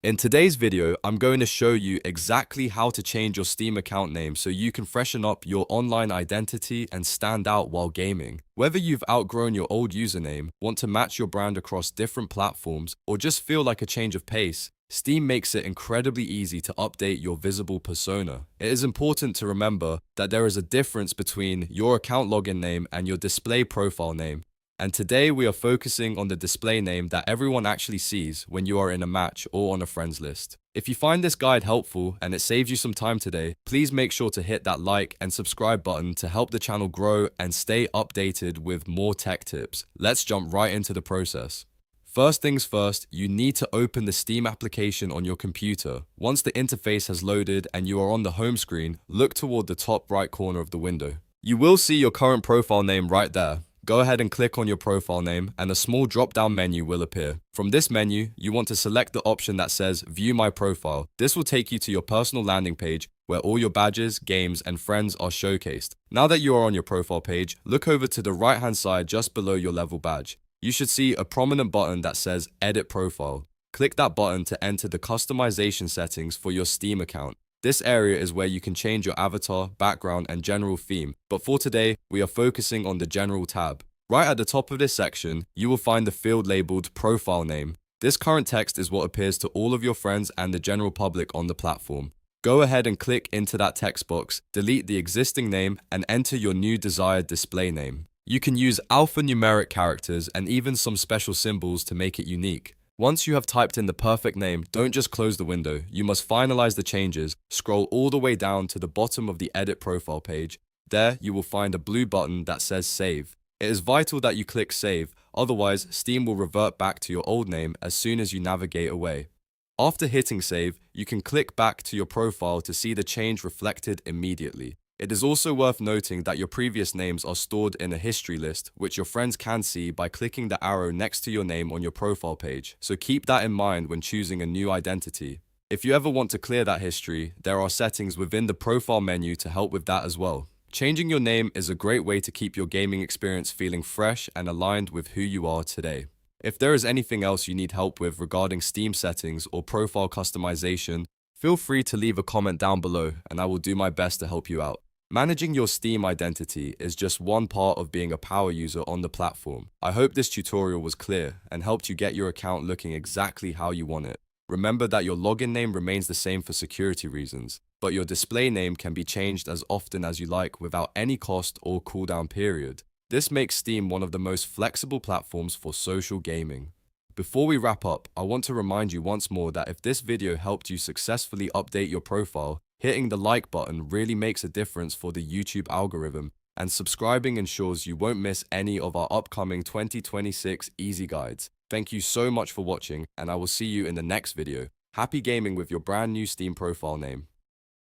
In today's video, I'm going to show you exactly how to change your Steam account name so you can freshen up your online identity and stand out while gaming. Whether you've outgrown your old username, want to match your brand across different platforms, or just feel like a change of pace, Steam makes it incredibly easy to update your visible persona. It is important to remember that there is a difference between your account login name and your display profile name. And today we are focusing on the display name that everyone actually sees when you are in a match or on a friends list. If you find this guide helpful and it saves you some time today, please make sure to hit that like and subscribe button to help the channel grow and stay updated with more tech tips. Let's jump right into the process. First things first, you need to open the Steam application on your computer. Once the interface has loaded and you are on the home screen, look toward the top right corner of the window. You will see your current profile name right there. Go ahead and click on your profile name and a small drop-down menu will appear. From this menu, you want to select the option that says View My Profile. This will take you to your personal landing page where all your badges, games, and friends are showcased. Now that you are on your profile page, look over to the right-hand side just below your level badge. You should see a prominent button that says Edit Profile. Click that button to enter the customization settings for your Steam account. This area is where you can change your avatar, background, and general theme, but for today, we are focusing on the General tab. Right at the top of this section, you will find the field labeled Profile Name. This current text is what appears to all of your friends and the general public on the platform. Go ahead and click into that text box, delete the existing name, and enter your new desired display name. You can use alphanumeric characters and even some special symbols to make it unique. Once you have typed in the perfect name, don't just close the window. You must finalize the changes, scroll all the way down to the bottom of the edit profile page. There, you will find a blue button that says Save. It is vital that you click Save, otherwise Steam will revert back to your old name as soon as you navigate away. After hitting Save, you can click back to your profile to see the change reflected immediately. It is also worth noting that your previous names are stored in a history list, which your friends can see by clicking the arrow next to your name on your profile page, so keep that in mind when choosing a new identity. If you ever want to clear that history, there are settings within the profile menu to help with that as well. Changing your name is a great way to keep your gaming experience feeling fresh and aligned with who you are today. If there is anything else you need help with regarding Steam settings or profile customization, feel free to leave a comment down below and I will do my best to help you out. Managing your Steam identity is just one part of being a power user on the platform. I hope this tutorial was clear and helped you get your account looking exactly how you want it. Remember that your login name remains the same for security reasons, but your display name can be changed as often as you like without any cost or cooldown period. This makes Steam one of the most flexible platforms for social gaming. Before we wrap up, I want to remind you once more that if this video helped you successfully update your profile, hitting the like button really makes a difference for the YouTube algorithm, and subscribing ensures you won't miss any of our upcoming 2026 easy guides. Thank you so much for watching, and I will see you in the next video. Happy gaming with your brand new Steam profile name.